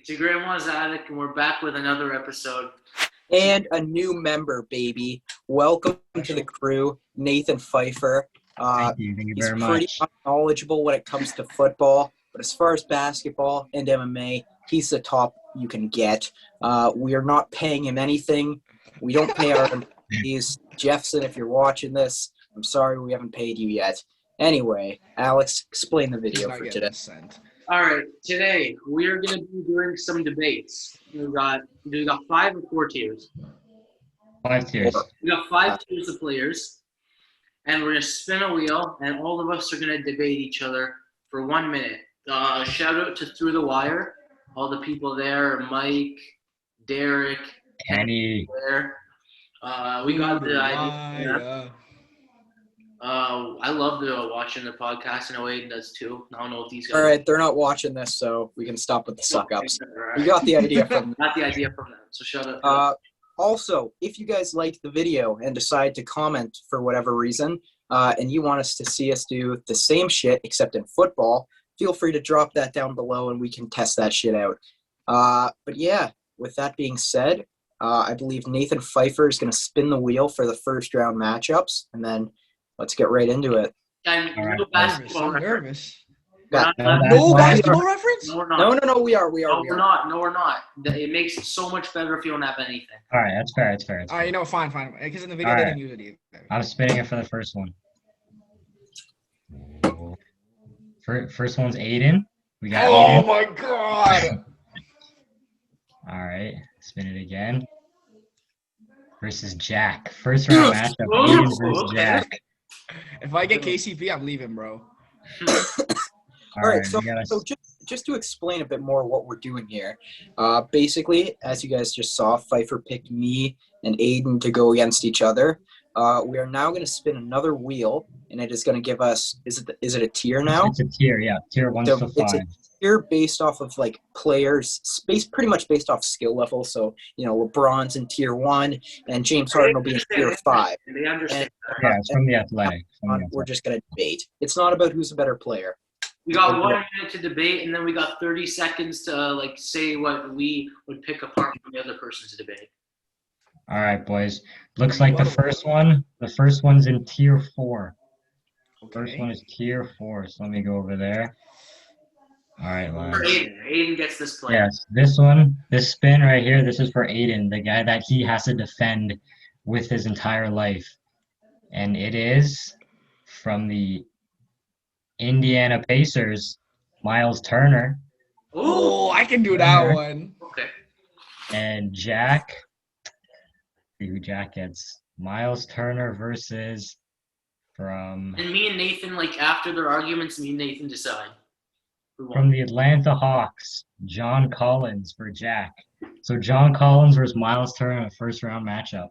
It's your grandma's attic, and we're back with another episode. And a new member, baby. Welcome to the crew, Nathan Pfeiffer. Thank you He's very pretty much. knowledgeable when it comes to football, but as far as basketball and MMA, he's the top you can get. We are not paying him anything. We don't pay our employees. Jeffson, if you're watching this, I'm sorry we haven't paid you yet. Anyway, Alex, explain the video for today. All right, today we are going to be doing some debates. We got 5 or 4 tiers. 5 tiers. We got 5 tiers of players, and we're going to spin a wheel, and all of us are going to debate each other for 1 minute. Shout out to Through the Wire, all the people there, Mike, Derek, Kenny. there. We got the idea. I love watching the podcast. I know Aidan does too. I don't know if these guys. All right, they're not watching this, so we can stop with the suck-ups. We got the idea from them. Got the idea from them, so shut up. Also, if you guys like the video and decide to comment for whatever reason, and you want us to see us do the same shit except in football, feel free to drop that down below and we can test that shit out. But yeah, with that being said, I believe Nathan Pfeiffer is going to spin the wheel for the first round matchups, and then let's get right into it. And All right, no basketball I'm reference. nervous. No basketball reference? No, we're not. No, we are. No, we're not. No, we're not. It makes it so much better if you don't have anything. All right, that's fair. That's fair. All right, fine. Because in the video All they right. didn't use it either. I'm spinning it for the first one. First one's Aidan. We got Oh Aidan. my god! All right, spin it again. Versus Jack. First round matchup. Aidan versus Jack. If I get KCP, I'm leaving, bro. All right, so just to explain a bit more what we're doing here, basically, as you guys just saw, Pfeiffer picked me and Aidan to go against each other. We are now going to spin another wheel, and it is going to give us, is it a tier now? It's a tier, yeah. Tier 1 So to 5. it's a tier based off of like players, pretty much based off skill level. So, LeBron's in tier 1, and James Harden will be in tier 5. They understand. Yeah, it's from the Athletic. We're just going to debate. It's not about who's a better player. We got 1 minute to debate, and then we got 30 seconds to say what we would pick apart from the other person's debate. All right, boys. Looks like the first one's in tier 4. First one is tier 4, so let me go over there. All right, lads. Aidan gets this play. Yes, this spin right here, this is for Aidan, the guy that he has to defend with his entire life. And it is from the Indiana Pacers, Miles Turner. Oh, I can do that one. Okay. And Jack, see who Jack gets. Miles Turner versus from And me and Nathan, after their arguments, me and Nathan decide. From the Atlanta Hawks, John Collins for Jack. So John Collins versus Miles Turner in a first round matchup.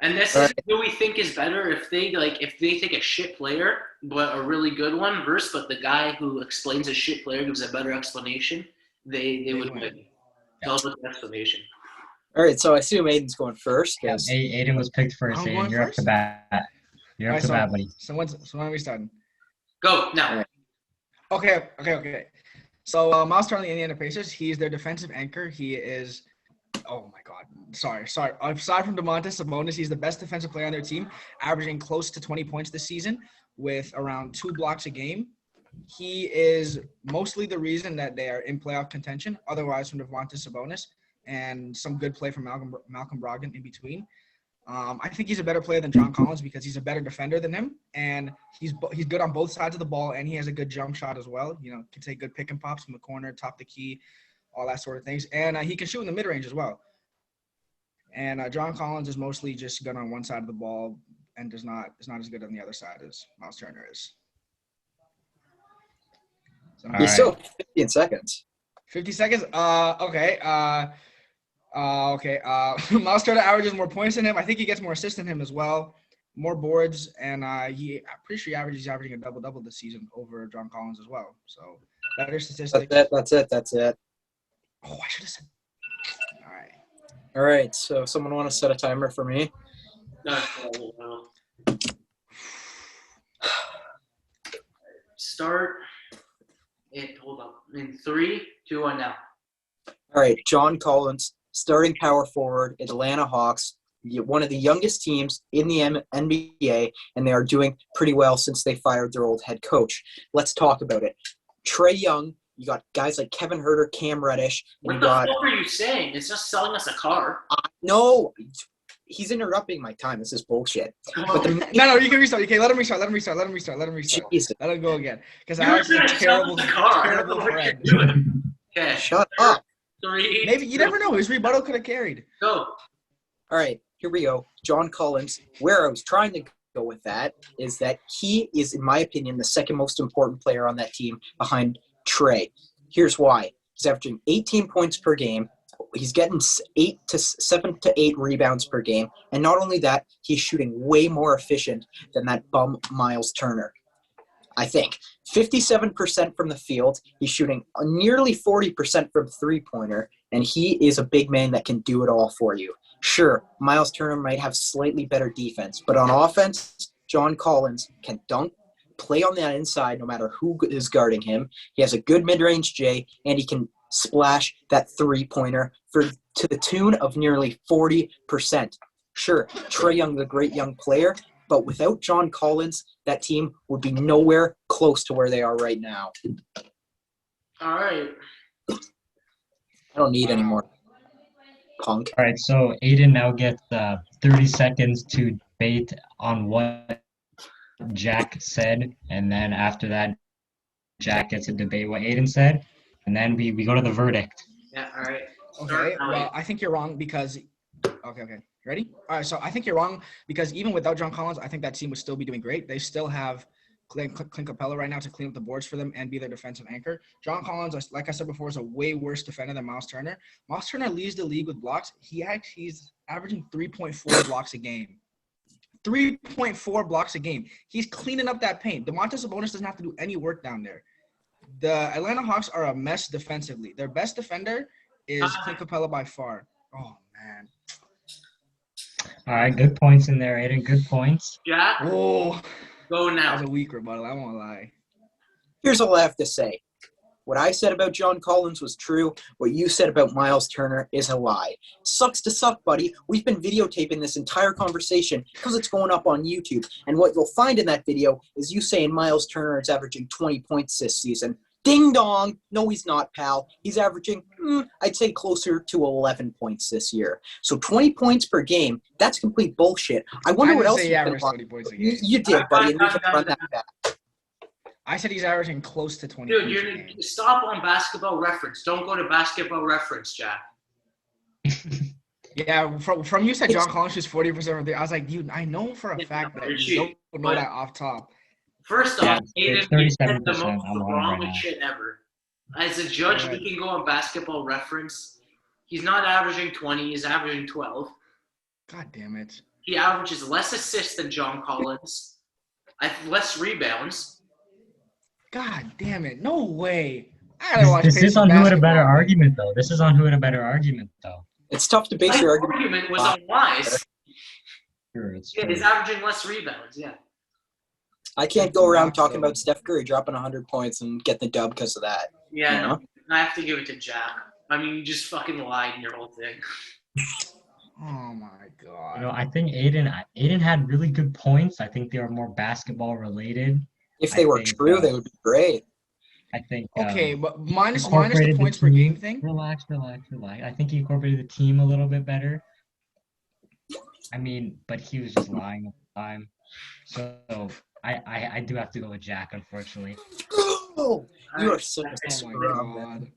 And this is who we think is better if they take a shit player but a really good one but the guy who explains a shit player gives a better explanation, they would win. Tell us the explanation. All right, so I assume Aidan's going first. Aidan was picked first. I'm Aidan, going you're first? up to bat. You're up to bat, buddy. So when are we starting? Go now. Right. Okay. So Miles Turner, the Indiana Pacers, he's their defensive anchor. He is, oh my God, sorry. Aside from Domantas Sabonis, he's the best defensive player on their team, averaging close to 20 points this season with around 2 blocks a game. He is mostly the reason that they are in playoff contention, otherwise from Domantas Sabonis and some good play from Malcolm Brogdon in between. I think he's a better player than John Collins because he's a better defender than him, and he's good on both sides of the ball, and he has a good jump shot as well. Can take good pick and pops from the corner, top the key, all that sort of things, and he can shoot in the mid range as well. And John Collins is mostly just good on one side of the ball and is not as good on the other side as Miles Turner is. So, He's still 15 seconds. 50 seconds. Okay. Miles Turner averages more points than him. I think he gets more assists than him as well, more boards, and I'm pretty sure he's averaging a double-double this season over John Collins as well. So better statistics. That's it. Oh, I should have said. All right, so someone want to set a timer for me? Start it. Hold up. In 3, 2, 1 now. All right, John Collins, starting power forward, Atlanta Hawks, one of the youngest teams in the NBA, and they are doing pretty well since they fired their old head coach. Let's talk about it. Trae Young, you got guys like Kevin Huerter, Cam Reddish. What the fuck are you saying? It's just selling us a car. No, he's interrupting my time. This is bullshit. But No, you can restart. Okay, let him restart. Jesus. Let him go again. Because You I were have a trying to sell terrible, us a car. terrible I don't know what friend. you're doing. Okay. Shut up. 3. Maybe you never know. His rebuttal could have carried. Go. All right, here we go. John Collins. Where I was trying to go with that is that he is, in my opinion, the second most important player on that team behind Trae. Here's why. He's averaging 18 points per game. He's getting 7 to 8 rebounds per game. And not only that, he's shooting way more efficient than that bum Miles Turner. I think 57% from the field. He's shooting nearly 40% from three-pointer, and he is a big man that can do it all for you. Sure, Miles Turner might have slightly better defense, but on offense, John Collins can dunk, play on that inside no matter who is guarding him. He has a good mid-range J, and he can splash that three-pointer to the tune of nearly 40%. Sure, Trae Young, the great young player, but without John Collins, that team would be nowhere close to where they are right now. All right. I don't need any more punk. All right, so Aidan now gets 30 seconds to debate on what Jack said, and then after that, Jack gets to debate what Aidan said, and then we go to the verdict. Yeah, all right. Okay, well, I think you're wrong because – okay. Ready? All right, so I think you're wrong because even without John Collins, I think that team would still be doing great. They still have Clint Capella right now to clean up the boards for them and be their defensive anchor. John Collins, like I said before, is a way worse defender than Miles Turner. Miles Turner leads the league with blocks. He's averaging 3.4 blocks a game. 3.4 blocks a game. He's cleaning up that paint. Domantas Sabonis doesn't have to do any work down there. The Atlanta Hawks are a mess defensively. Their best defender is Clint Capella by far. Oh, man. All right, good points in there, Aidan. Good points. Jack, Oh, go now. that was a weak rebuttal. I won't lie. Here's all I have to say. What I said about John Collins was true. What you said about Miles Turner is a lie. Sucks to suck, buddy. We've been videotaping this entire conversation because it's going up on YouTube. And what you'll find in that video is you saying Miles Turner is averaging 20 points this season. Ding dong. No, he's not, pal. He's averaging, I'd say, closer to 11 points this year. So 20 points per game, that's complete bullshit. I wonder what else he averaged 20 points a game. You did, buddy, and we can run that back. I said he's averaging close to 20 Dude, points a you game. stop on Basketball Reference. Don't go to Basketball Reference, Jack. Yeah, from you said John Collins shoots 40% from there. I was like, dude, I know for a fact that you don't know that off top. First Yeah, off, it's Aidan, you said 37% the most on the line right now. wrongest shit ever. As a judge, Right. we can go on Basketball Reference. He's not averaging 20. He's averaging 12. God damn it. He averages less assists than John Collins. Less rebounds. God damn it. No way. I gotta watch This is Pacers on who had a better basketball. argument, though. This is on who had a better argument, though. It's tough to base My your argument was on Wise. Sure, it's Yeah, true. he's averaging less rebounds. Yeah. I can't go around talking about Steph Curry dropping 100 points and get the dub because of that. Yeah, You know? I have to give it to Jack. I mean, you just fucking lied in your whole thing. Oh my god. You know, I think Aidan had really good points. I think they are more basketball related. If they were think, true, they would be great. I think. Okay, but minus the incorporated points per team. game thing. Relax. I think he incorporated the team a little bit better. I mean, but he was just lying all the time. So I do have to go with Jack, unfortunately. Oh, you are such a Oh my scrub, man. god.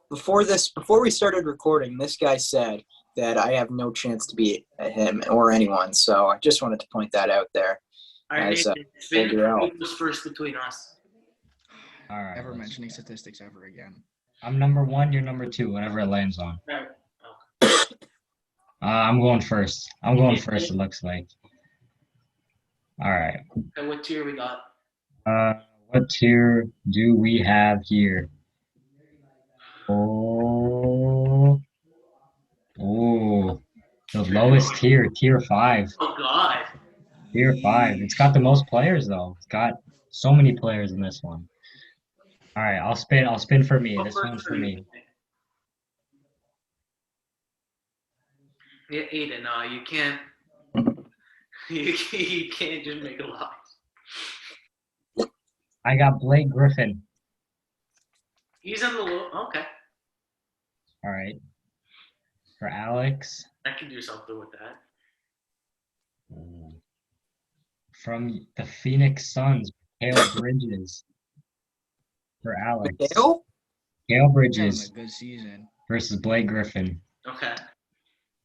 Before we started recording, this guy said that I have no chance to beat him or anyone. So I just wanted to point that out there. All right, As, it's been figure out. who was first between us. All right. Never mentioning statistics ever again. I'm number 1. You're number 2. Whatever it lands on. All right. I'm going first. It looks like. All right. Okay, what tier we got? What tier do we have here? Oh, the lowest tier, tier 5. Oh God. Tier 5. It's got the most players though. It's got so many players in this one. All right, I'll spin for me. Go This first one's for for you. me. Yeah, Aidan, no, you can't. You can't just make a lot. I got Blake Griffin. He's in the low. Okay, All right. For Alex. I can do something with that. From the Phoenix Suns, Hale Bridges. For Alex. Mikhail? Hale He's having a Bridges good season. versus Blake Griffin. Okay,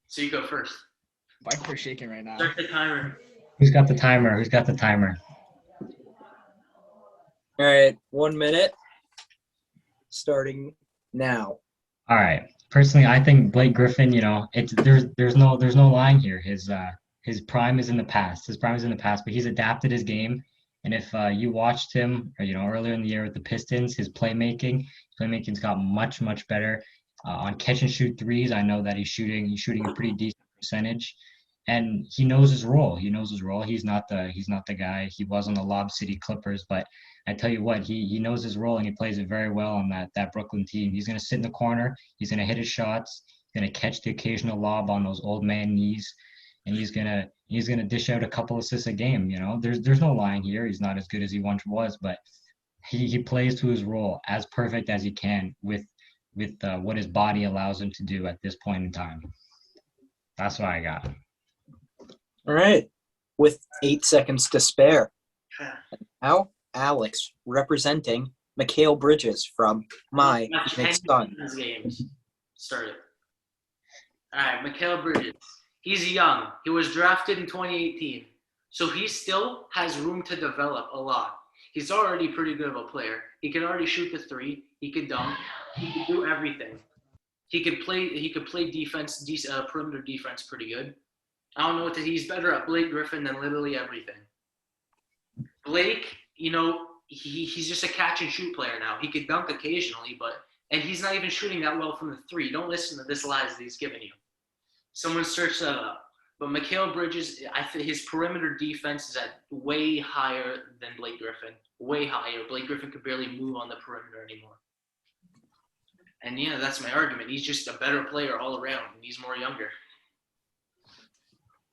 so you go first. Viper's shaking right now. Start the timer. Who's got the timer? Who's got the timer? All right, 1 minute. Starting now. All right. Personally, I think Blake Griffin, there's no line here. His prime is in the past. His prime is in the past, but he's adapted his game. And if you watched him, earlier in the year with the Pistons, his playmaking's got much better. On catch and shoot threes, I know that he's shooting a pretty decent percentage, and he knows his role. He's not the guy he was on the Lob City Clippers, but I tell you what, he knows his role and he plays it very well on that Brooklyn team. He's gonna sit in the corner, he's gonna hit his shots, he's gonna catch the occasional lob on those old man knees, and he's gonna dish out a couple assists a game. There's no lying here. He's not as good as he once was, but he plays to his role as perfect as he can with what his body allows him to do at this point in time. That's what I got. All right, with 8 seconds to spare. Okay. Now, Alex representing Mikhail Bridges from my Phoenix Suns. Games started. All right, Mikhail Bridges. He's young. He was drafted in 2018, so he still has room to develop a lot. He's already pretty good of a player. He can already shoot the three. He could dunk. He could do everything. He could play defense, perimeter defense, pretty good. I don't know he's better at Blake Griffin than literally everything. Blake, he's just a catch and shoot player now. He could dunk occasionally, and he's not even shooting that well from the three. Don't listen to this lies that he's giving you. Someone search that up. But Mikhail Bridges, I think his perimeter defense is at way higher than Blake Griffin. Way higher. Blake Griffin could barely move on the perimeter anymore. And yeah, that's my argument. He's just a better player all around, and he's more younger.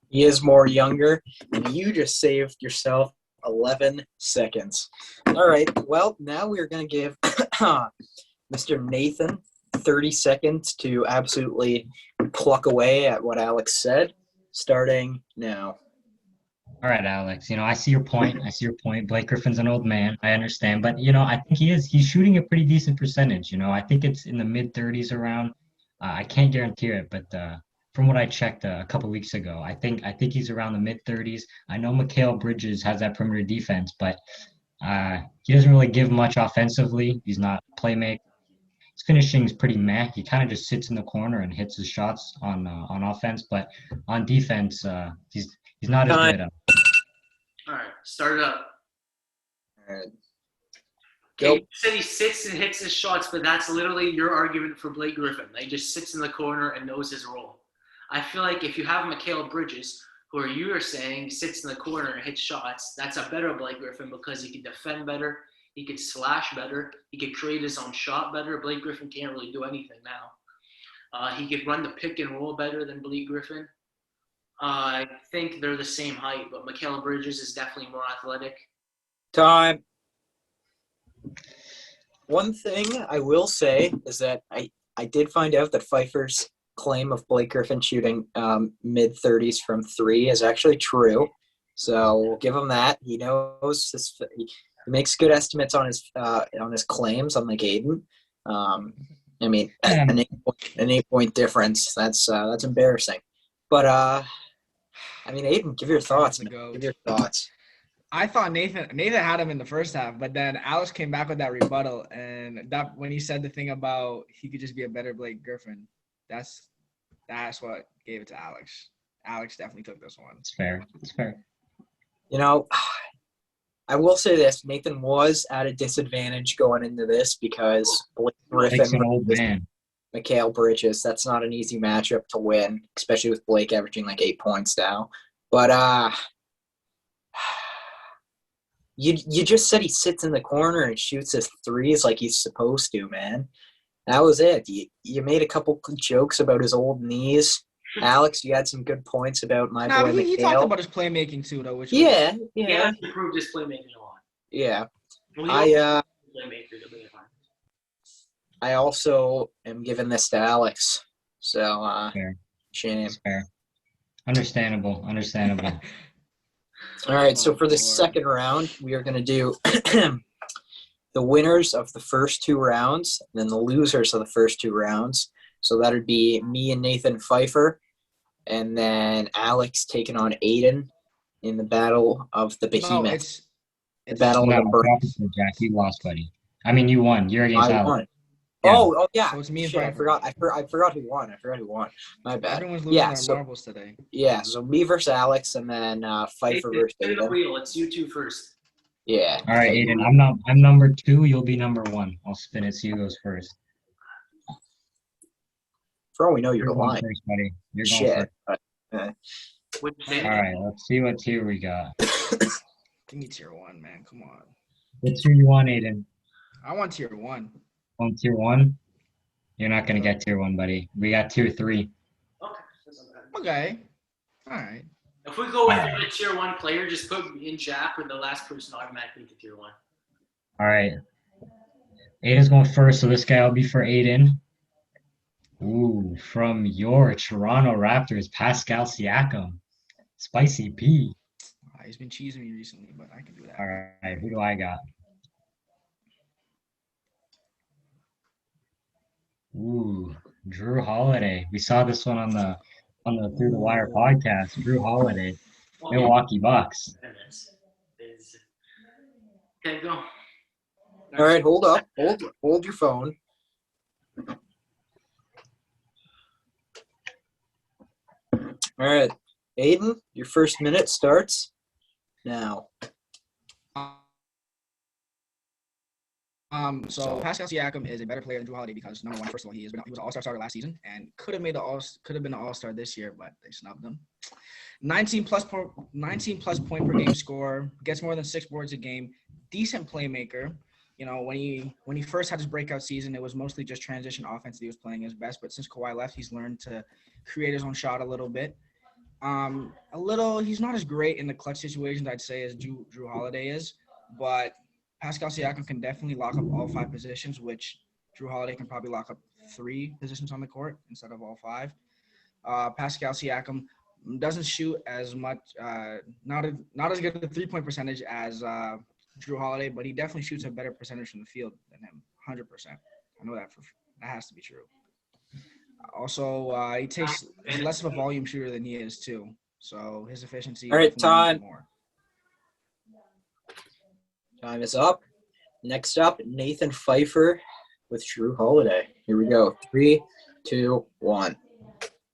He is more younger, and you just saved yourself 11 seconds. All right, well, now we're going to give Mr. Nathan 30 seconds to absolutely pluck away at what Alex said, starting now. All right, Alex. I see your point. Blake Griffin's an old man. I understand. But, I think he's shooting a pretty decent percentage. I think it's in the mid-30s around. I can't guarantee it, but from what I checked a couple weeks ago, I think he's around the mid-30s. I know Mikhail Bridges has that perimeter defense, but he doesn't really give much offensively. He's not a playmaker. His finishing is pretty meh. He kind of just sits in the corner and hits his shots on offense, but on defense, he's not as good. All right, start it up. All right. Okay, you said he sits and hits his shots, but that's literally your argument for Blake Griffin. He just sits in the corner and knows his role. I feel like if you have Mikhail Bridges, who you are saying sits in the corner and hits shots, that's a better Blake Griffin because he can defend better, he could slash better, he could create his own shot better. Blake Griffin can't really do anything now. He could run the pick and roll better than Blake Griffin. I think they're the same height, but Mikhail Bridges is definitely more athletic. Time. One thing I will say is that I did find out that Pfeiffer's claim of Blake Griffin shooting mid-30s from three is actually true. So we'll give him that. He knows he makes good estimates on his claims, unlike Aidan. An 8-point difference. That's embarrassing. But Aidan, give your thoughts. Give your thoughts. I thought Nathan had him in the first half, but then Alex came back with that rebuttal, and that when he said the thing about he could just be a better Blake Griffin, that's what gave it to Alex. Alex definitely took this one. It's fair. I will say this: Nathan was at a disadvantage going into this because Blake Griffin, an old man. Mikhail Bridges. That's not an easy matchup to win, especially with Blake averaging like 8 points now. But you just said he sits in the corner and shoots his threes like he's supposed to, man. That was it. You made a couple jokes about his old knees. Alex, you had some good points about my No, boy he talked McHale. about his playmaking too, though. Which was, Yeah, He yeah, has improved his playmaking a lot. yeah. Well, he I playmaker to be a I also am giving this to Alex. So Fair. shame. It's fair. Understandable. All right, so Oh, for the Lord. second round, we are going to do the winners of the first two rounds, and then the losers of the first two rounds. So that would be me and Nathan Pfeiffer, and then Alex taking on Aidan in the battle of the No, behemoth. it's The battle No, of the bird. Jack, you lost, buddy. I mean, you won. You're against I Alex. won. Yeah. Oh yeah. So it's me and Shit, I Pfeiffer. forgot who won. My bad. Everyone's losing Yeah. their So marbles today. yeah. So me versus Alex, and then Pfeiffer versus Spin the Aidan. wheel. It's you two first. Yeah. All right, Aiden. I'm number 2. You'll be number 1. I'll spin it. So you goes first. For all we know, you're You're going lying. first, buddy. You're going Shit. first. What'd you say? All right. Let's see what tier we got. Give me tier 1, man. Come on. What tier you want, Aiden? I want tier 1. On tier 1? You're not gonna get tier 1, buddy. We got tier 3. Okay. That's not bad. Okay. All right. If we go with Alright. a tier 1 player, just put in Jack with the last person automatically to tier 1. All right. Aiden's going first, so this guy will be for Aiden. Ooh, from your Toronto Raptors, Pascal Siakam. Spicy P. He's been cheesing me recently, but I can do that. All right, who do I got? Ooh, Drew Holiday. We saw this one on the Through the Wire podcast. Drew Holiday, Milwaukee Bucks. Okay, go. All right, hold up. Hold your phone. All right, Aiden, your first minute starts now. So Pascal Siakam is a better player than Drew Holiday because number 1, first of all, he was an All-Star starter last season and could have been an All-Star this year, but they snubbed him. 19 plus point per game score, gets more than 6 boards a game, decent playmaker. You know, when he first had his breakout season, it was mostly just transition offense that he was playing his best. But since Kawhi left, he's learned to create his own shot a little bit. He's not as great in the clutch situations, I'd say, as Drew Holiday is, but Pascal Siakam can definitely lock up all 5 positions, which Drew Holiday can probably lock up 3 positions on the court instead of all 5. Pascal Siakam doesn't shoot as much, not as good at the 3-point percentage as Drew Holiday, but he definitely shoots a better percentage from the field than him, 100%. I know that has to be true. Also, he's less of a volume shooter than he is too, so his efficiency. All right, definitely needs time. more. Time is up. Next up, Nathan Pfeiffer with Drew Holiday. Here we go. 3, 2, 1.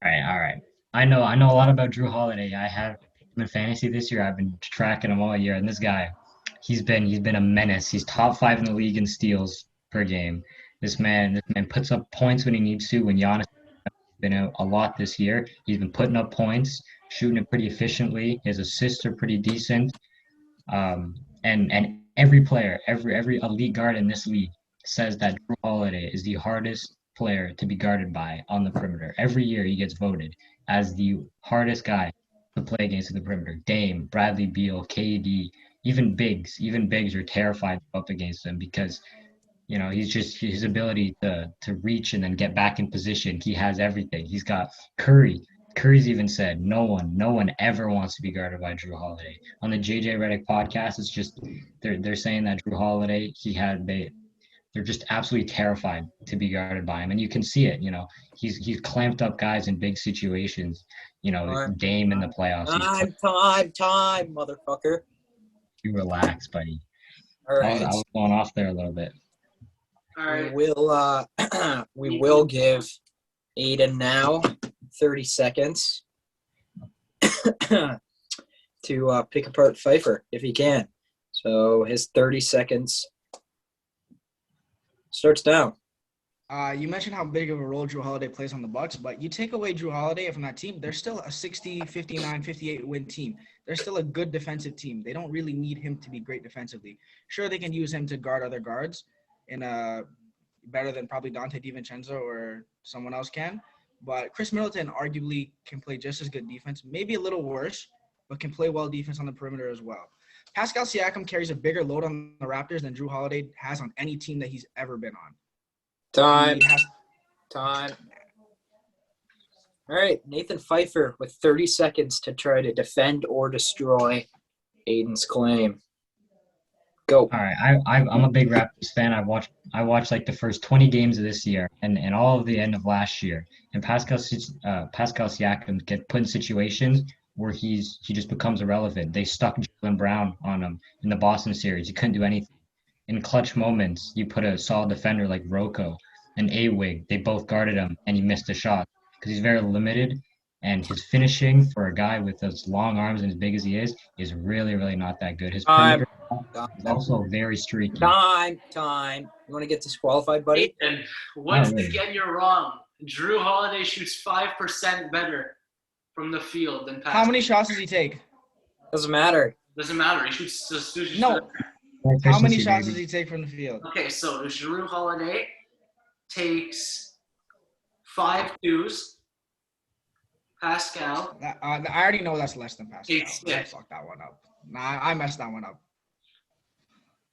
All right. I know a lot about Drew Holiday. I have him in fantasy this year. I've been tracking him all year, and this guy, he's been a menace. He's top 5 in the league in steals per game. This man puts up points when he needs to. When Giannis has been out a lot this year, he's been putting up points, shooting it pretty efficiently. His assists are pretty decent. And every player, every elite guard in this league says that Drew Holiday is the hardest player to be guarded by on the perimeter. Every year he gets voted as the hardest guy to play against in the perimeter. Dame, Bradley Beal, KD, even bigs are terrified up against him because, you know, he's just his ability to reach and then get back in position. He has everything. He's got Curry. Curry's even said no one ever wants to be guarded by Drew Holiday. On the JJ Redick podcast, it's just they're saying that Drew Holiday they're just absolutely terrified to be guarded by him, and you can see it. You know, he's clamped up guys in big situations. You know, Right. Dame in the playoffs. Time, motherfucker. You relax, buddy. All right. I was going off there a little bit. All right. We will give Aidan now 30 seconds to pick apart Pfeiffer if he can. So his 30 seconds starts now. You mentioned how big of a role Drew Holiday plays on the Bucks, but you take away Drew Holiday from that team, they're still a 60, 59, 58 win team. They're still a good defensive team. They don't really need him to be great defensively. Sure, they can use him to guard other guards in a better than probably Dante DiVincenzo or someone else can, But Chris Middleton arguably can play just as good defense, maybe a little worse, but can play well defense on the perimeter as well. Pascal Siakam carries a bigger load on the Raptors than Drew Holiday has on any team that he's ever been on. Time. He has- Time. All right, Nathan Pfeiffer with 30 seconds to try to defend or destroy Aidan's claim. Go. All right, I'm a big Raptors fan. I watched like the first 20 games of this year and all of the end of last year. And Pascal Siakam get put in situations where he just becomes irrelevant. They stuck Jaylen Brown on him in the Boston series. He couldn't do anything. In clutch moments, you put a solid defender like Rocco and A-Wig. They both guarded him, and he missed a shot because he's very limited. And his finishing for a guy with as long arms and as big as he is really, really not that good. His perimeter is also very streaky. Time. You want to get disqualified, buddy? And once really. again, you're wrong. Drew Holiday shoots 5% better from the field than Pascal. How many shots does he take? Doesn't matter. Doesn't matter. He shoots No. better. How many Efficiency, shots baby. does he take from the field? Okay, so Drew Holiday takes 5 twos. Pascal. I already know that's less than Pascal. It's I six. fucked that one up. Nah, I messed that one up.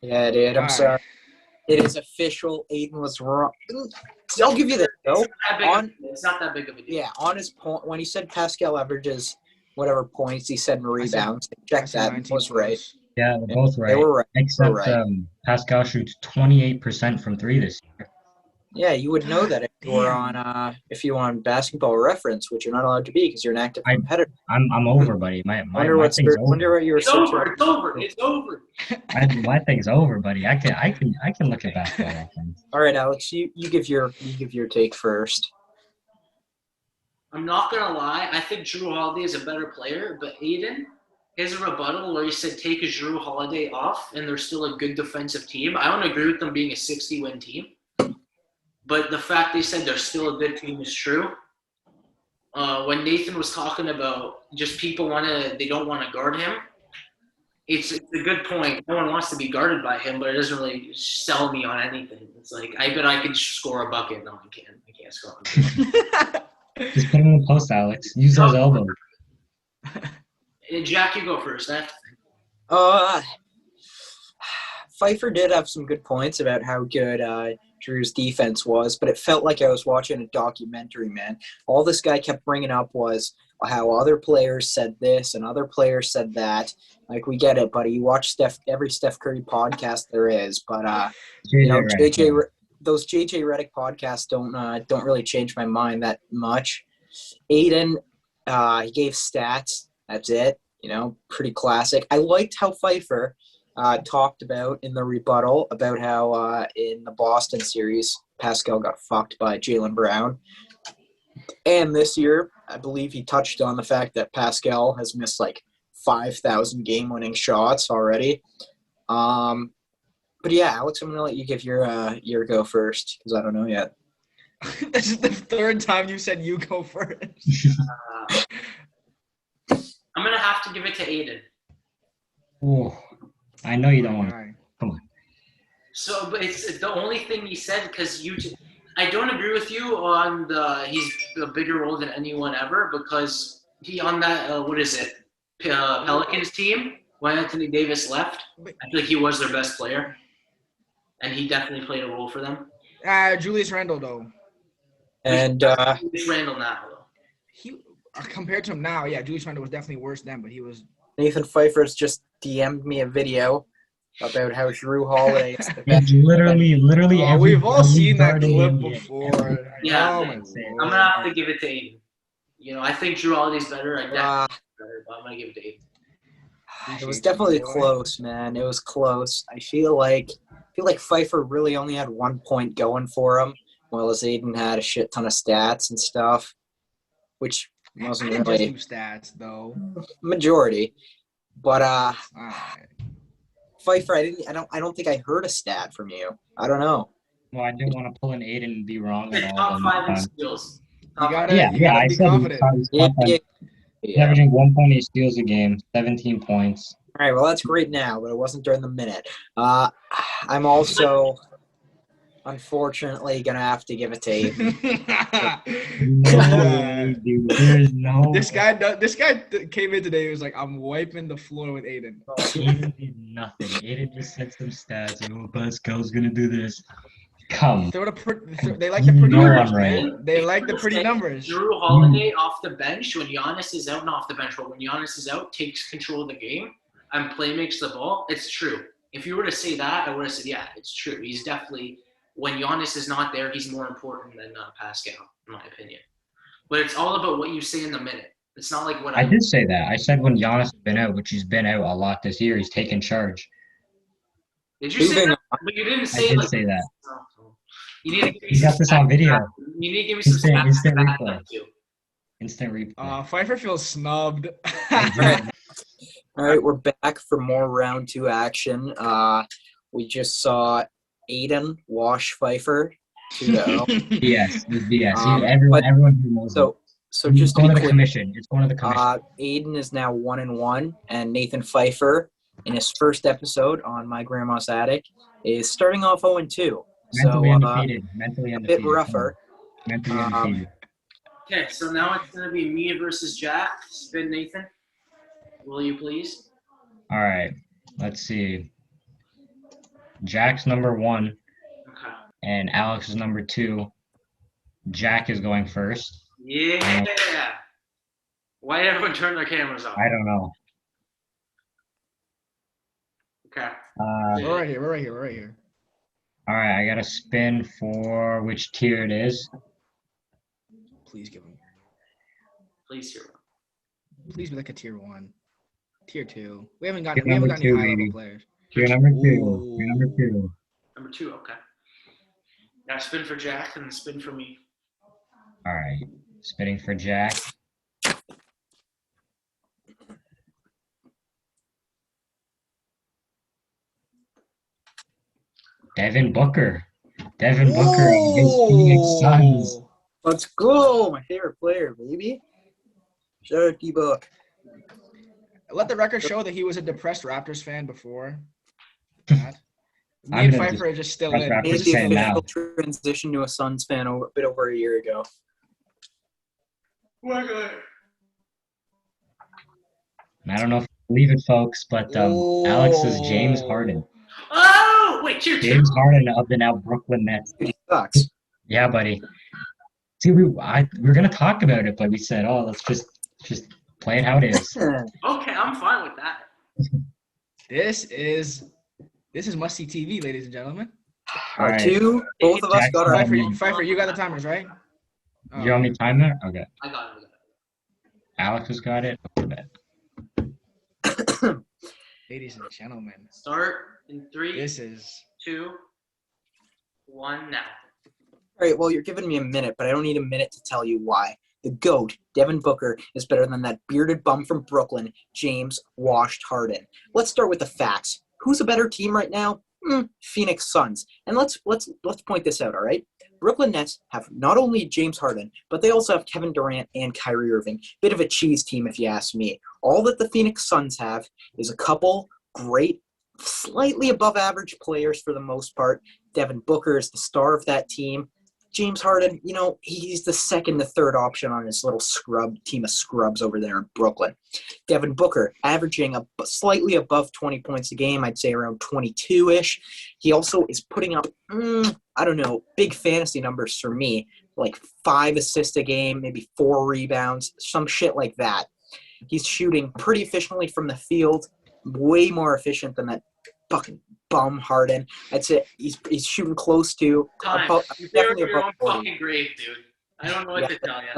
Yeah, dude. I'm All sorry. right. It is official. Aidan was wrong. I'll give you this, though. It's not that big of a deal. Yeah, on his point, when he said Pascal averages whatever points he said in I said- rebounds, I check said that. 19 Was right. points. Yeah, they're both right. They were right. Except right. Pascal shoots 28% from three this year. Yeah, you would know that if you were Damn. on Basketball Reference, which you're not allowed to be because you're an active competitor. I'm over, buddy. My Wonder what thing's over. you were It's over. It's over. It's over. My thing's over, buddy. I can look at basketball reference. All right, Alex, you give your take first. I'm not gonna lie. I think Drew Holiday is a better player, but Aidan, his rebuttal where he said take a Drew Holiday off and they're still a good defensive team. I don't agree with them being a 60-win team, but the fact they said they're still a good team is true. When Nathan was talking about just people they don't want to guard him. It's a good point. No one wants to be guarded by him, but it doesn't really sell me on anything. It's like I bet I could score a bucket. No, I can't. I can't score a bucket. Just put him in the post, Alex. Use those elbows. Jack, you go first. Pfeiffer did have some good points about how good Drew's defense was, but it felt like I was watching a documentary, man. All this guy kept bringing up was how other players said this and other players said that. Like, we get it, buddy. You watch every Steph Curry podcast there is, but those JJ Redick podcasts don't really change my mind that much. Aidan, he gave stats. That's it. Pretty classic. I liked how Pfeiffer talked about in the rebuttal about how in the Boston series, Pascal got fucked by Jaylen Brown. And this year, I believe he touched on the fact that Pascal has missed like 5,000 game-winning shots already. But yeah, Alex, I'm going to let you give your go first because I don't know yet. This is the third time you said you go first. I'm going to have to give it to Aidan. Ooh, I know you don't want to. Alright. Come on. So, but it's the only thing he said because I don't agree with you on he's a bigger role than anyone ever because he on that Pelicans team when Anthony Davis left. I feel like he was their best player, and he definitely played a role for them. Julius Randle, though. And Julius Randle now, though. He compared to him now, yeah, Julius Randle was definitely worse then, but he was. Nathan Pfeiffer's just DM'd me a video about how Drew Holiday is the best. It's literally every We've all seen that guard in clip the NBA. before. Yeah, Oh, my I'm Lord. gonna have to give it to Aidan. I think Drew Holiday's better. I definitely better, but I'm gonna give it to Aidan. It was definitely close, man. It was close. I feel like Pfeiffer really only had 1 point going for him, while Aidan had a shit ton of stats and stuff, which wasn't I didn't really just do stats though. majority. But Alright. Pfeiffer, I don't think I heard a stat from you. I don't know. Well, I didn't want to pull an Aidan and be wrong at all. Top 5 in steals. You gotta, Yeah, you gotta I be said confident. he's averaging 1.8 steals a game, 17 points. All right, well, that's great now, but it wasn't during the minute. I'm also Unfortunately, gonna have to give it to Aidan. No way, dude. There's no This guy came in today. He was like, "I'm wiping the floor with Aidan." Aiden did nothing. Aiden just said some stats and Pascal's gonna do this. Come. They like the pretty No, numbers, I'm right. man. They like the pretty numbers. Drew Holiday off the bench when Giannis is out, not off the bench, but when Giannis is out, takes control of the game and play makes the ball. It's true. If you were to say that, I would have said, yeah, it's true. He's definitely, when Giannis is not there, he's more important than Pascal, in my opinion. But it's all about what you say in the minute. It's not like what I did say that. I said when Giannis has been out, which he's been out a lot this year, he's taken charge. Did you say that? But you didn't say I did like. say that. You need to give me You some got this on video. You need to give me some Instant stats replay. too. Instant replay. Pfeiffer feels snubbed. All right, we're back for more round 2 action. We just saw Aidan wash Pfeiffer 2-0. Yes. Um, Everyone who knows it. So just to It's be going to the clear, commission. It's going to the commission. Aidan is now 1-1, and Nathan Pfeiffer, in his first episode on My Grandma's Attic, is starting off 0-2. Mentally So undefeated. Mentally a undefeated. bit rougher. Mentally undefeated. Okay, so now it's gonna be me versus Jack. Spin, Nathan. Will you please? All right. Let's see. Jack's number 1 Okay. and Alex is number 2. Jack is going first. Yeah. Why did everyone turn their cameras off? I don't know. Okay. We're right here. All right. I got to spin for which tier it is. Please give him. Please hear. Please be like a tier 1, tier 2. We haven't Tier gotten number any 2, high level baby. players. Tier number 2. Ooh. Tier number 2. Number 2. Okay. Now spin for Jack and then spin for me. All right. Spinning for Jack. Devin Booker. Devin Booker against Phoenix Suns. Let's go, my favorite player, baby. Shout out D-Book. Let the record show that he was a depressed Raptors fan before that. Me I'm and gonna Pfeiffer are just still depressed in. Raptors Made Just the saying now. official transition to a Suns fan a bit over a year ago. I don't know if you believe it, folks, but Alex is James Harden. Oh, wait, tier 2. James Harden of the now Brooklyn Nets. Dude, he sucks. Yeah, buddy. See, we're gonna talk about it, but we said, oh, let's just play it how it is. Okay, I'm fine with that. This is must-see TV, ladies and gentlemen. All right. Both of us got our. Pfeiffer, you got the timers, right? You want me to time that? Okay. I got it. Alex has got it. Okay. Ladies and gentlemen, Start in 3, this is 2, 1, now. All right, well, you're giving me a minute, but I don't need a minute to tell you why. The GOAT, Devin Booker, is better than that bearded bum from Brooklyn, James Washed Harden. Let's start with the facts. Who's a better team right now? Phoenix Suns. And let's point this out, all right? Brooklyn Nets have not only James Harden, but they also have Kevin Durant and Kyrie Irving. Bit of a cheese team, if you ask me. All that the Phoenix Suns have is a couple great, slightly above average players for the most part. Devin Booker is the star of that team. James Harden, he's the second to third option on his little team of scrubs over there in Brooklyn. Devin Booker averaging slightly above 20 points a game, I'd say around 22-ish. He also is putting up, big fantasy numbers for me, like 5 assists a game, maybe 4 rebounds, some shit like that. He's shooting pretty efficiently from the field, way more efficient than that fucking bum Harden. I'd say he's shooting close to definitely above 40. Fucking grave, dude. I don't know what to tell you.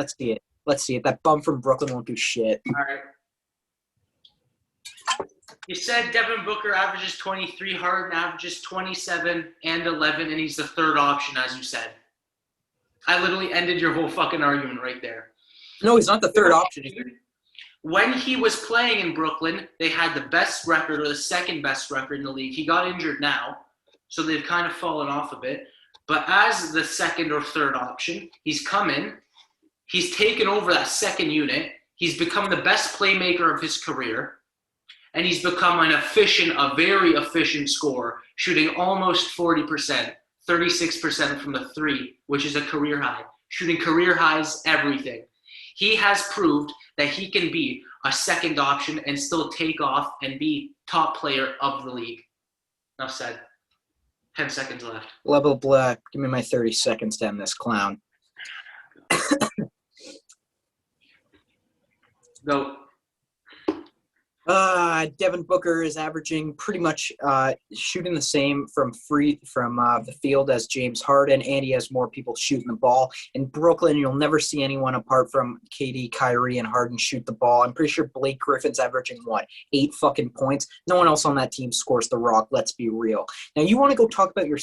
Let's see it. That bum from Brooklyn won't do shit. All right. You said Devin Booker averages 23, Harden averages 27 and 11, and he's the third option, as you said. I literally ended your whole fucking argument right there. No, he's not the third option. When he was playing in Brooklyn, they had the best record or the second best record in the league. He got injured now, so they've kind of fallen off a bit. But as the second or third option, he's come in. He's taken over that second unit. He's become the best playmaker of his career. And he's become a very efficient scorer, shooting almost 40%, 36% from the three, which is a career high. Shooting career highs, everything. He has proved that he can be a second option and still take off and be top player of the league. Enough said. 10 seconds left. Level Black, give me my 30 seconds to end this clown. Go. Devin Booker is averaging pretty much shooting the same from the field as James Harden, and he has more people shooting the ball. In Brooklyn, you'll never see anyone apart from KD, Kyrie, and Harden shoot the ball. I'm pretty sure Blake Griffin's averaging, 8 fucking points? No one else on that team scores the rock, let's be real. Now, you want to go talk about your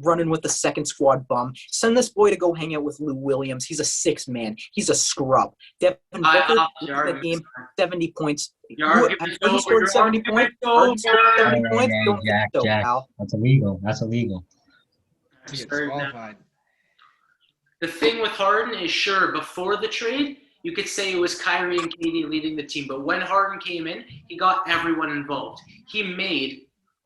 running with the second squad bum? Send this boy to go hang out with Lou Williams. He's a 6 man. He's a scrub. Devin Booker, in the game, 70 points. Harden scored 70 points. Harden scored 70 points. Don't Jack, think so, Jack. pal. That's illegal. That's illegal. Disqualified. The thing with Harden is, sure, before the trade, you could say it was Kyrie and KD leading the team. But when Harden came in, he got everyone involved. He made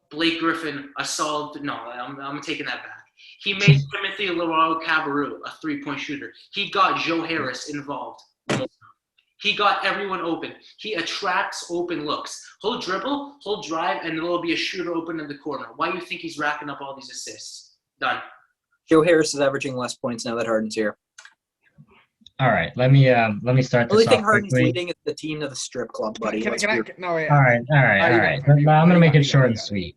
Blake Griffin a solid – no, I'm taking that back. He made Timothy Leroy-Cabarrot a three-point shooter. He got Joe Harris involved. He got everyone open. He attracts open looks. He'll dribble, he'll drive, and there'll be a shooter open in the corner. Why do you think he's racking up all these assists? Done. Joe Harris is averaging less points now that Harden's here. All right, let me start The this only thing off Harden's quickly. leading is the team to the strip club, buddy. Can I, no, wait. All right. I'm gonna make it short and sweet.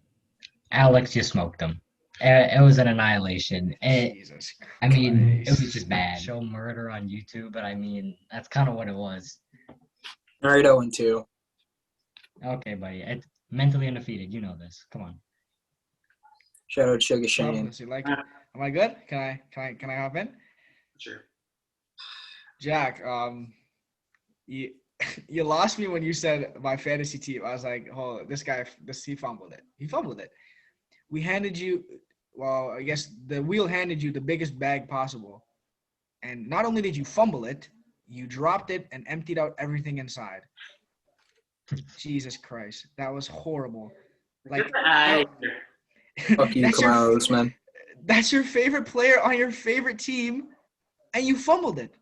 Alex, you smoked them. It was an annihilation. Jesus I mean, it was Christ. just bad. Show murder on YouTube, but I mean, that's kind of what it was. All right, 0-2. Okay, buddy. Mentally undefeated. You know this. Come on. Shout out Sugar Shane. Confidence, you like it? Am I good? Can I hop in? Sure. Jack, you lost me when you said my fantasy team. I was like, oh, he fumbled it. He fumbled it. We handed you, well, I guess the wheel handed you the biggest bag possible. And not only did you fumble it, you dropped it and emptied out everything inside. Jesus Christ. That was horrible. Like, Fuck you, Camaros, man. That's your favorite player on your favorite team, and you fumbled it.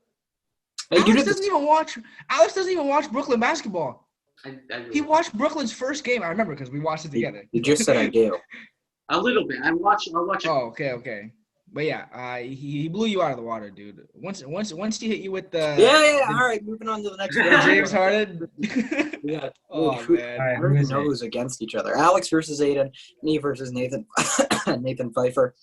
Hey, Alex doesn't even watch Brooklyn basketball. I He watched Brooklyn's first game. I remember because we watched it together. You just said I do. A little bit. I'll watch it. Oh, okay. But yeah, he blew you out of the water, dude. Once he hit you with the Yeah. All right, moving on to the next round. James Harden. Yeah. Oh man. I don't even know who's against each other. Alex versus Aidan. Me versus Nathan. Nathan Pfeiffer.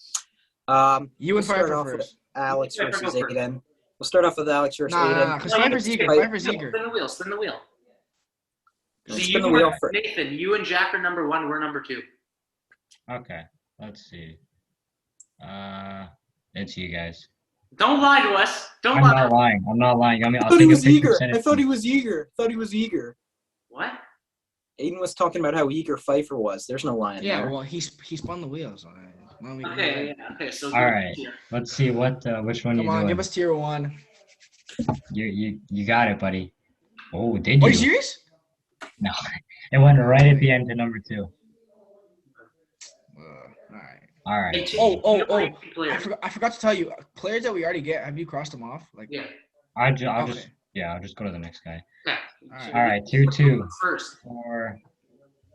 You and Pfeiffer first. Alex versus Aidan. We'll start off with Alex versus Aidan. Nah, because Pfeiffer's eager. Pfeiffer's eager. Spin the wheel. So Spin the wheel for Nathan, you and Jack are number 1. We're number 2. Okay. Let's see. It's you guys. Don't lie to us. I'm not lying. I mean, I thought he was eager. I thought he was eager. What? Aidan was talking about how eager Pfeiffer was. There's no lying Yeah, there. well, he spun the wheels. Okay. So All right. Let's see which one Come you on, doing. give us tier 1. You got it, buddy. Oh, did you? Are you serious? No, it went right at the end to number 2. All right. All right. I forgot to tell you, players that we already get. Have you crossed them off? Like, yeah. I'll just go to the next guy. Okay. All right, tier 2. First. 4.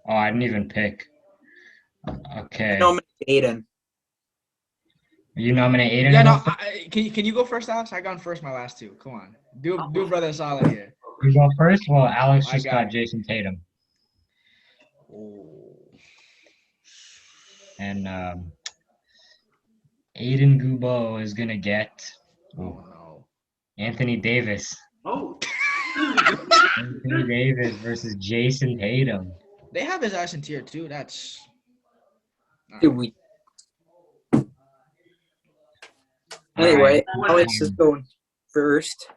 Oh, I didn't even pick. Okay. Nominate Aidan. You nominate Aidan? Yeah, no. Can you go first, Alex? I gone first my last 2. Come on, do brother solid here. You go first. Well, Alex I just got got it. Jason Tatum, Oh. and Aidan Gubo is gonna get No. Anthony Davis. Oh. Anthony Davis versus Jason Tatum. They have his ass in tier 2. That's. Dude, Anyway, All right. Alex is going first.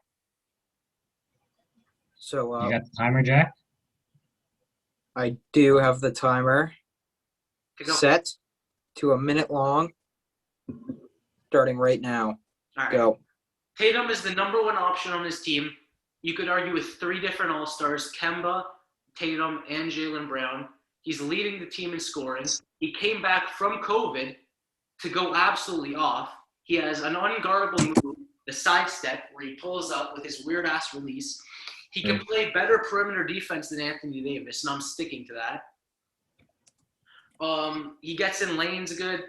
So You got the timer, Jack? I do have the timer Go. set to 1 minute long. Starting right now. All right. Go. Tatum is the number 1 option on his team. You could argue with 3 different All-Stars, Kemba, Tatum, and Jaylen Brown. He's leading the team in scoring. He came back from COVID, to go absolutely off. He has an unguardable move, the sidestep, where he pulls up with his weird-ass release. He can play better perimeter defense than Anthony Davis, and I'm sticking to that. He gets in lanes good.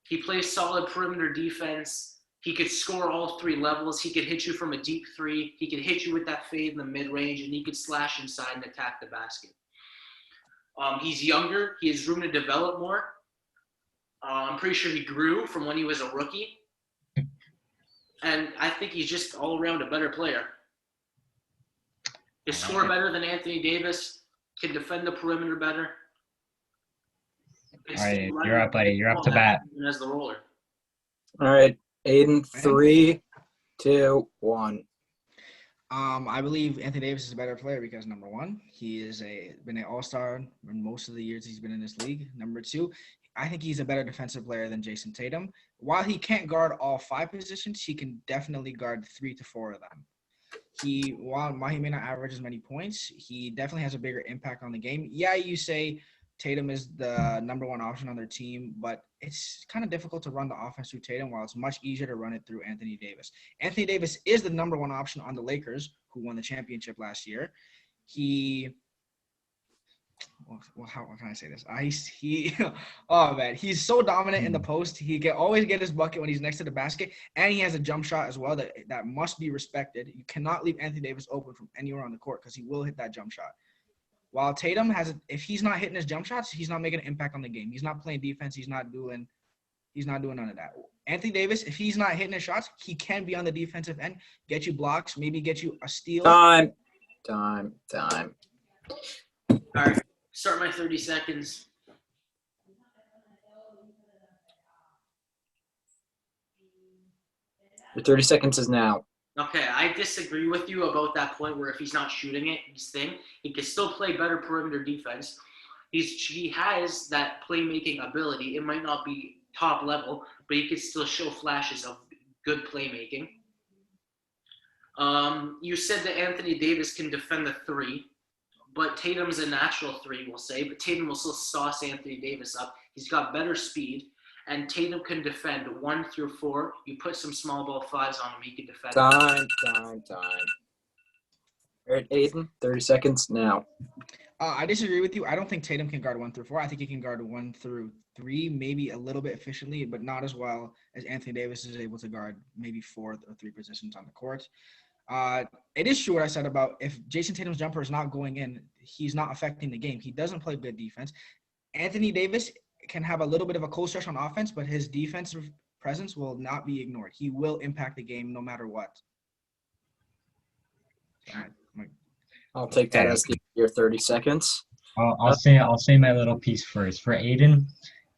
He plays solid perimeter defense. He could score all 3 levels. He could hit you from a deep 3. He could hit you with that fade in the mid-range, and he could slash inside and attack the basket. He's younger. He has room to develop more. I'm pretty sure he grew from when he was a rookie. And I think he's just all around a better player. He score better than Anthony Davis, can defend the perimeter better. All right, you're up, buddy. You're up to bat. As the roller. All right, Aidan, 3, 2, 1. I believe Anthony Davis is a better player because number one, he is been an all-star in most of the years he's been in this league. Number two, I think he's a better defensive player than Jason Tatum. While he can't guard all 5 positions, he can definitely guard 3 to 4 of them. While he may not average as many points, he definitely has a bigger impact on the game. Yeah, you say Tatum is the number 1 option on their team, but it's kind of difficult to run the offense through Tatum while it's much easier to run it through Anthony Davis. Anthony Davis is the number 1 option on the Lakers, who won the championship last year. How can I say this? Oh man, he's so dominant in the post. He can always get his bucket when he's next to the basket, and he has a jump shot as well that must be respected. You cannot leave Anthony Davis open from anywhere on the court because he will hit that jump shot. While Tatum if he's not hitting his jump shots, he's not making an impact on the game. He's not playing defense. He's not doing none of that. Anthony Davis, if he's not hitting his shots, he can be on the defensive end, get you blocks, maybe get you a steal. Time. All right, start my 30 seconds. Your 30 seconds is now. Okay, I disagree with you about that point where if he's not shooting it, he can still play better perimeter defense. He has that playmaking ability. It might not be top level, but he can still show flashes of good playmaking. You said that Anthony Davis can defend the 3, but Tatum's a natural 3, we'll say, but Tatum will still sauce Anthony Davis up. He's got better speed. And Tatum can defend 1 through 4. You put some small ball 5s on him, he can defend. Time. All right, Aidan, 30 seconds now. I disagree with you. I don't think Tatum can guard 1 through 4. I think he can guard 1 through 3, maybe a little bit efficiently, but not as well as Anthony Davis is able to guard maybe 4 or 3 positions on the court. It is true what I said about if Jason Tatum's jumper is not going in, he's not affecting the game. He doesn't play good defense. Anthony Davis can have a little bit of a cold stretch on offense, but his defensive presence will not be ignored. He will impact the game no matter what. All right. I'll take that as your 30 seconds. I'll say my little piece first. For Aidan,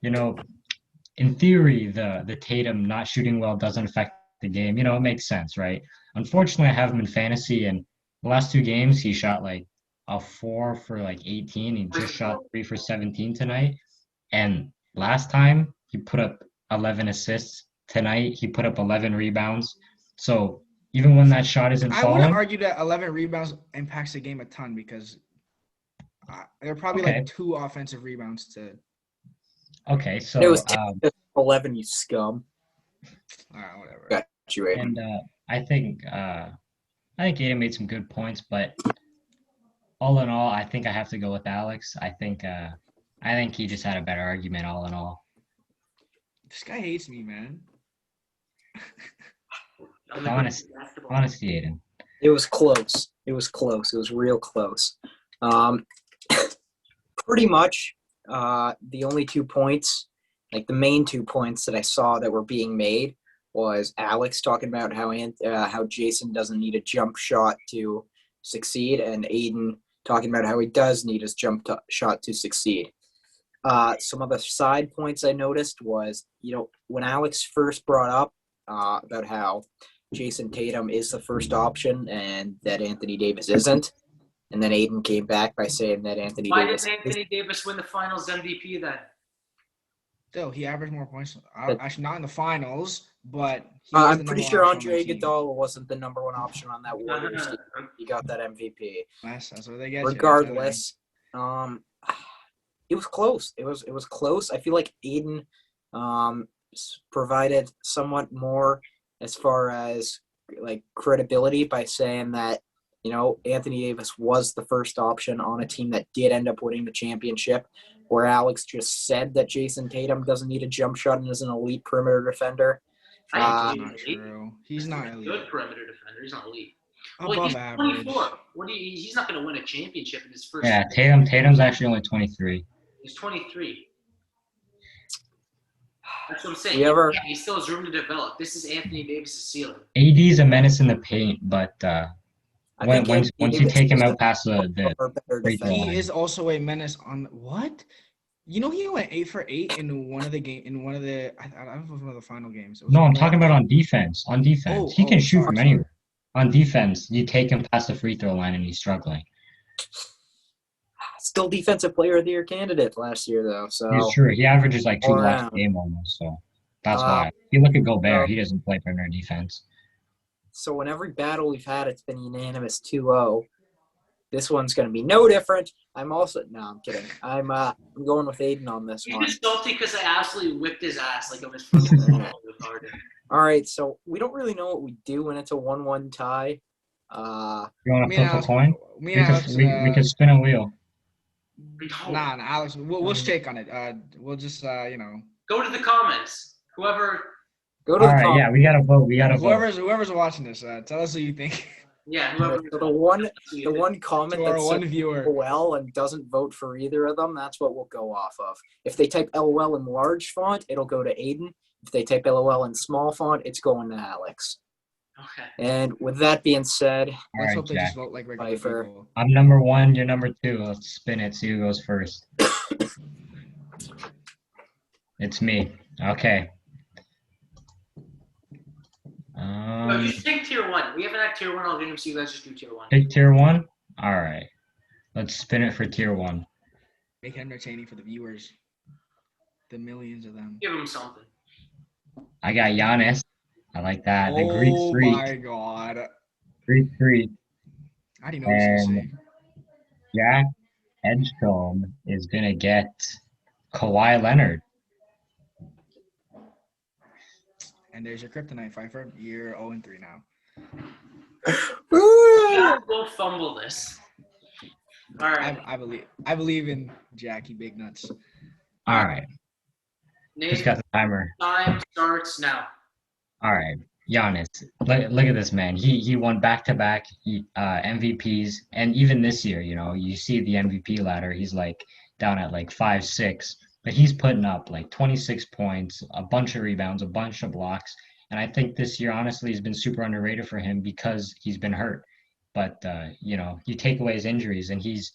in theory, the Tatum not shooting well doesn't affect the game. It makes sense, right? Unfortunately, I have him in fantasy, and the last 2 games, he shot like a 4 for like 18. He just shot 3 for 17 tonight. And last time, he put up 11 assists. Tonight, he put up 11 rebounds. So even when that shot isn't falling. I wouldn't argue that 11 rebounds impacts the game a ton because there are probably like 2 offensive rebounds to. Okay, so. It was 11, you scum. All right, whatever. Got you, Aidan. And I think Aidan made some good points, but all in all, I think I have to go with Alex. I think he just had a better argument all in all. This guy hates me, man. Honesty, Aidan. It was close. It was real close. Pretty much the only 2 points, like the main 2 points that I saw that were being made was Alex talking about how Jason doesn't need a jump shot to succeed, and Aidan talking about how he does need his jump shot to succeed. Some other side points I noticed was, when Alex first brought up about how Jason Tatum is the first option and that Anthony Davis isn't, and then Aidan came back by saying that Anthony Davis. Why didn't Anthony Davis win the Finals MVP then? Still, he averaged more points. Actually, not in the finals, but I'm pretty sure Andre Iguodala wasn't the number 1 option on that Warriors team. He got that MVP. That's what they get. Regardless, it was close. It was close. I feel like Aidan provided somewhat more as far as like credibility by saying that, you know, Anthony Davis was the first option on a team that did end up winning the championship, where Alex just said that Jason Tatum doesn't need a jump shot and is an elite perimeter defender. I That's think not he's elite. true. He's not elite. Good perimeter defender. He's not elite. Above he's average. 24. He's not going to win a championship in his first Yeah, year. Tatum's actually only 23. He's 23. That's what I'm saying. He still has room to develop. This is Anthony Davis' ceiling. AD's a menace in the paint, but once you take him out past the free throw He line. is also a menace on what? You know, he went 8 for 8 in one of the I don't know if it was one of the final games. No, I'm talking about on defense. On defense, he can shoot from anywhere. On defense, you take him past the free throw line and he's struggling. Still defensive player of the year candidate last year, though. So He's true. He averages like 2 all blocks around. a game almost. So that's why. If you look at Gobert, he doesn't play perimeter defense. So in every battle we've had, it's been unanimous 2-0. This one's going to be no different. I'm kidding. I'm going with Aidan on this one. He's just salty because I absolutely whipped his ass like I'm his first Harden. All right, so we don't really know what we do when it's a 1-1 tie. You want to flip a coin? We could spin a wheel. Nah, Alex. We'll shake on it. We'll just Go to the comments. Whoever. Go to the comments. Yeah, we gotta vote. Whoever's watching this, tell us what you think. Yeah, whoever. So the one comment that one says viewer LOL and doesn't vote for either of them, that's what we'll go off of. If they type LOL in large font, it'll go to Aidan. If they type LOL in small font, it's going to Alex. Okay. And with that being said, let's hope they just vote like regular people. I'm number 1. You're number 2. Let's spin it. See who goes first. It's me. Okay. No, just take tier 1. We haven't had tier 1 all game, so you guys just do tier 1. Pick tier 1? All right. Let's spin it for tier 1. Make it entertaining for the viewers. The millions of them. Give them something. I got Giannis. I like that. The Greek Freak. Oh my God. Greek Freak. I didn't know what you were saying. Jack Edgecombe is going to get Kawhi Leonard. And there's your kryptonite, Pfeiffer. You're 0-3 now. We'll fumble this. All right. I believe in Jackie Big Nuts. All right. Just got the timer. Time starts now. All right. Giannis. Look at this man. He won back-to-back MVPs. And even this year, you see the MVP ladder. He's like down at like 5-6. But he's putting up like 26 points, a bunch of rebounds, a bunch of blocks. And I think this year, honestly, has been super underrated for him because he's been hurt. But, you take away his injuries, and he's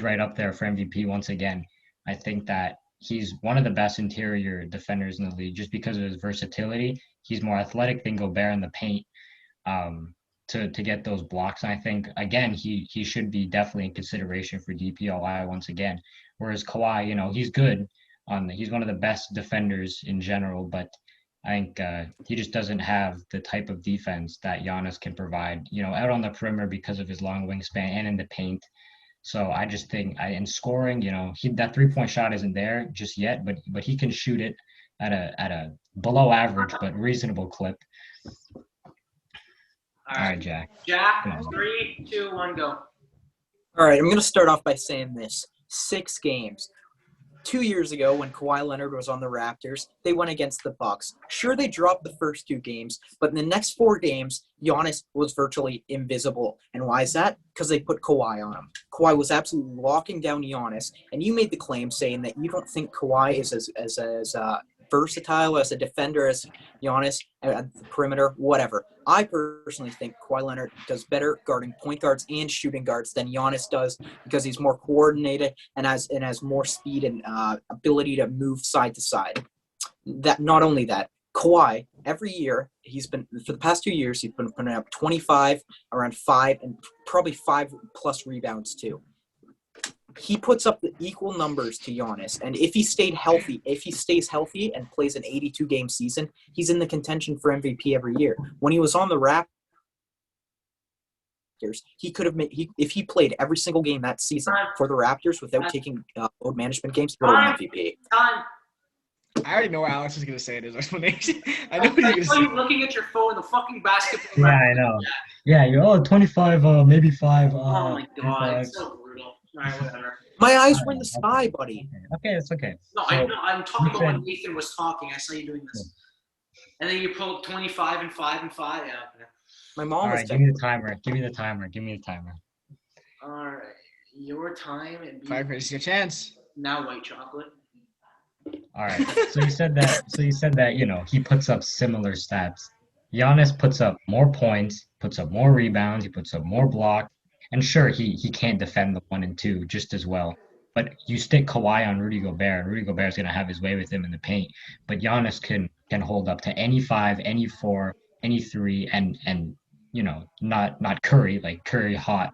right up there for MVP once again. I think that he's one of the best interior defenders in the league just because of his versatility. He's more athletic than Gobert in the paint to get those blocks. And I think, again, he should be definitely in consideration for DPOI once again. Whereas Kawhi, he's good. He's one of the best defenders in general, but I think he just doesn't have the type of defense that Giannis can provide, out on the perimeter because of his long wingspan and in the paint. So I just think in scoring, that 3-point shot isn't there just yet, but he can shoot it at a below average but reasonable clip. All right, Jack. Jack, 3, 2, 1, go. All right, I'm going to start off by saying this. 6 games. 2 years ago, when Kawhi Leonard was on the Raptors, they went against the Bucks. Sure, they dropped the first 2 games, but in the next 4 games, Giannis was virtually invisible. And why is that? Because they put Kawhi on him. Kawhi was absolutely locking down Giannis, and you made the claim saying that you don't think Kawhi is as versatile as a defender as Giannis at the perimeter, whatever. I personally think Kawhi Leonard does better guarding point guards and shooting guards than Giannis does because he's more coordinated and has more speed and ability to move side to side. That not only that, Kawhi every year for the past 2 years he's been putting up 25, around 5, and probably 5+ rebounds too. He puts up the equal numbers to Giannis, and if he stays healthy and plays an 82-game season, he's in the contention for MVP every year. When he was on the Raptors, he could have if he played every single game that season for the Raptors without taking load management games, he would have won MVP. I already know what Alex is gonna say in his explanation. I know what I he's saw gonna you say. looking at your phone, the fucking basketball. Yeah, I know. Yeah, you're 25, maybe 5. Oh my god, 25. it's so brutal. All right, whatever. My eyes were in Alright, the sky, buddy. Okay, it's okay. No, So, I'm talking you about when said- Nathan was talking. I saw you doing this. And then you pulled 25 and 5 and 5. Yeah. Okay. My mom all was right, give me the timer. Give me the timer. Give me the timer. All right. Your time and 5 minutes, your chance. now white chocolate. All right. So you said that. So you said that he puts up similar stats. Giannis puts up more points, puts up more rebounds, he puts up more blocks, and sure, he can't defend the 1 and 2 just as well. But you stick Kawhi on Rudy Gobert, and Rudy Gobert's gonna have his way with him in the paint. But Giannis can hold up to any 5, any 4, any 3, and not Curry, like Curry hot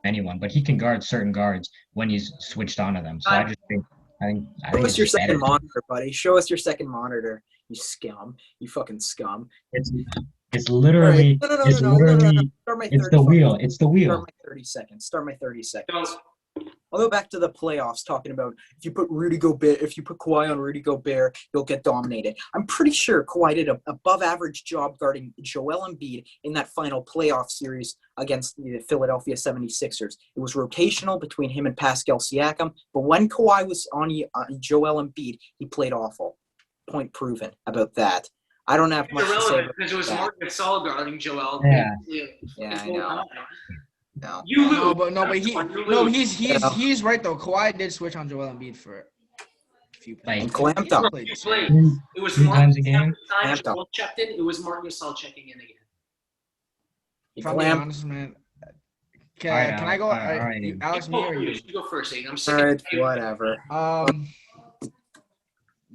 anyone, but he can guard certain guards when he's switched onto them. So I just think Show us it's your just better. second monitor, buddy. Show us your second monitor. You scum. You fucking scum. It's literally All right. No. it's Start my it's 30 the fucking- wheel. It's the Start wheel. my 30 seconds. Start my 30 seconds. Don't. I'll go back to the playoffs talking about if you put Kawhi on Rudy Gobert, you'll get dominated. I'm pretty sure Kawhi did an above average job guarding Joel Embiid in that final playoff series against the Philadelphia 76ers. It was rotational between him and Pascal Siakam, but when Kawhi was on Joel Embiid, he played awful. Point proven about that. I don't have It's much to say irrelevant about because it was that. Mark Gasol guarding Joel. Yeah. Yeah, I know. No. You lose. No, but You lose. he's right though. Kawhi did switch on Joel Embiid for a few Like, And clamped up. You played. Three It was three Mark times a game. Time Clamped up. Joel checked in. It was Mark Gasol checking in again. If I'm being Clamped. honest, man. All right, Can I go? all right. Alex, me or you? You go first, Aidan. I'm sick All of right, you. whatever.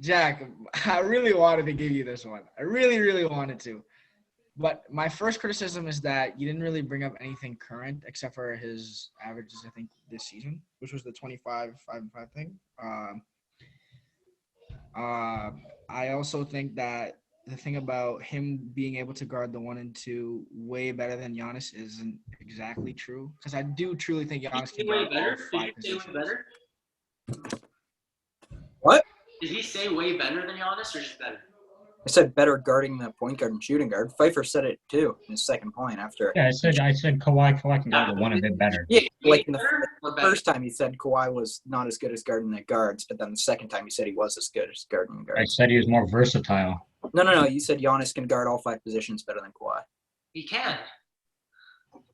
Jack, I really wanted to give you this one. I really, really wanted to. But my first criticism is that you didn't really bring up anything current except for his averages, I think, this season, which was the 25, 5 and 5 thing. I also think that the thing about him being able to guard the 1 and 2 way better than Giannis isn't exactly true. Because I do truly think Giannis Did can he say way guard better? all Did 5 you say way positions. better? What? Did he say way better than Giannis or just better? I said better guarding the point guard and shooting guard. Pfeiffer said it too in his second point after. Yeah, I said Kawhi can guard the 1 a bit better. Yeah, like Way in the better or better? first time he said Kawhi was not as good as guarding the guards, but then the second time he said he was as good as guarding the I guards. said he was more versatile. No. You said Giannis can guard all 5 positions better than Kawhi. He can.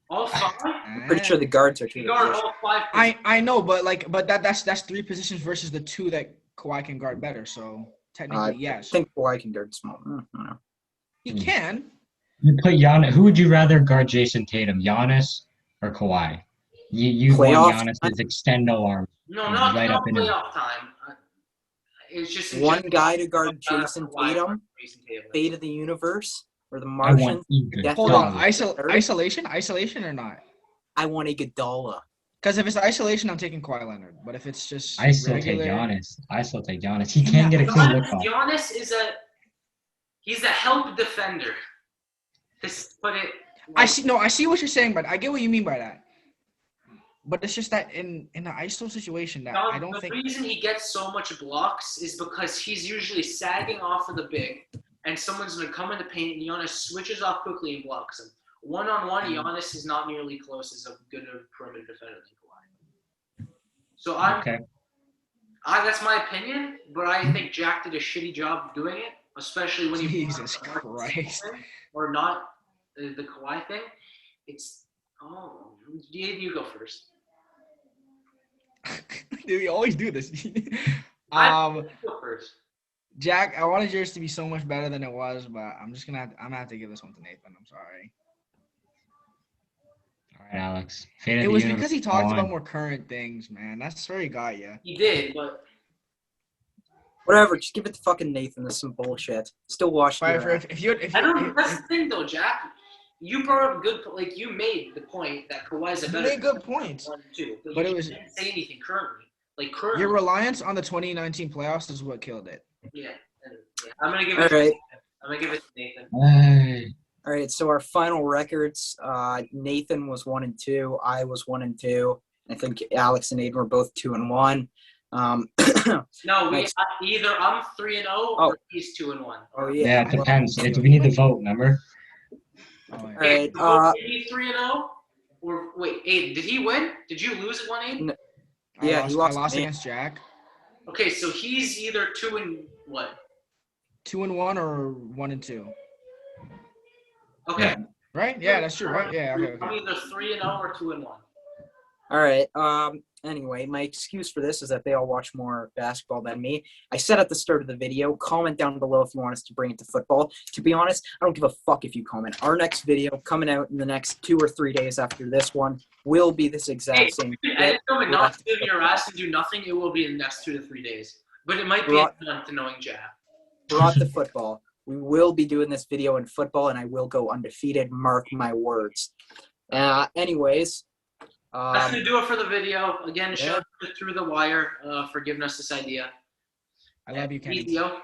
All 5? I'm pretty sure the guards are He 2 guard positions. all 5. I know, but that's 3 positions versus the 2 that Kawhi can guard better. So technically, yes, I think Kawhi can guard small. I don't know. he can. You put Giannis. Who would you rather guard Jason Tatum, Giannis or Kawhi? You want Playoff Giannis's extendo arm. No, not Right up in his- playoff time. It's just in One general. guy to guard Uh, Jason Kawhi Tatum, guard Jason Tatum. fate of the universe, or the I Martian. want Iguodala. Hold on, Third. isolation or not? I want Iguodala. Because if it's isolation, I'm taking Kawhi Leonard. But if it's just I still take regular, Giannis. He can't get a clean look off. Giannis he's a help defender. Just put it. I see what you're saying, but I get what you mean by that. But it's just that in the ISO situation that I don't the think reason he gets so much blocks is because he's usually sagging off of the big, and someone's gonna come in the paint, and Giannis switches off quickly and blocks him. One-on-one, Giannis is not nearly close as a good perimeter defender than Kawhi. So Okay. that's my opinion, but I think Jack did a shitty job of doing it, especially when he Jesus Christ. or not the Kawhi thing. You go first. Dude, we always do this. You go first. Jack, I wanted yours to be so much better than it was, but I'm gonna have to give this one to Nathan. I'm sorry. All right, Alex. Fate of It the was universe because he talked on. about more current things, man. That's where he got you. He did, but Whatever, just give it to fucking Nathan. This is some bullshit. Still watching. If I don't. you That's the thing, though, Jack. You brought up good. Like you made the point that Kawhi's a better. made good points, 1 2, but but you it was didn't say anything currently. Like currently, your reliance on the 2019 playoffs is what killed it. yeah. I'm gonna give All it. right. I'm gonna give it to Nathan. Hey. All right, so our final records: Nathan was 1 and 2. I was 1 and 2. I think Alex and Aidan were both 2 and 1. No, Mike's- either I'm 3-0 Oh. or he's 2-1. Oh Yeah, yeah. it depends. We need the vote, remember? Oh, yeah. Hey, Alright, did he 3-0? Or wait, Aiden, did he win? Did you lose at 1, Aiden? Yeah, he I lost lost to me. against Jack. Okay, so he's either 2 and what? 2-1 or 1-2. Okay. Yeah. Right? Yeah, that's true, right? Yeah, okay, I'm okay. either 3-0 or 2-1. All right. Anyway, my excuse for this is that they all watch more basketball than me. I said at the start of the video, comment down below if you want us to bring it to football. To be honest, I don't give a fuck if you comment. Our next video coming out in the next 2 or 3 days after this one will be this exact same. I didn't know bit. not to live in your ass and do nothing. It will be in the next 2 to 3 days. But it might be a month to knowing Jack. Brought to football. We will be doing this video in football, and I will go undefeated. Mark my words. Anyways. That's going to do it for the video. Again, Yeah. shout out to Through the Wire for giving us this idea. I love you, Kenny. Easy, yo.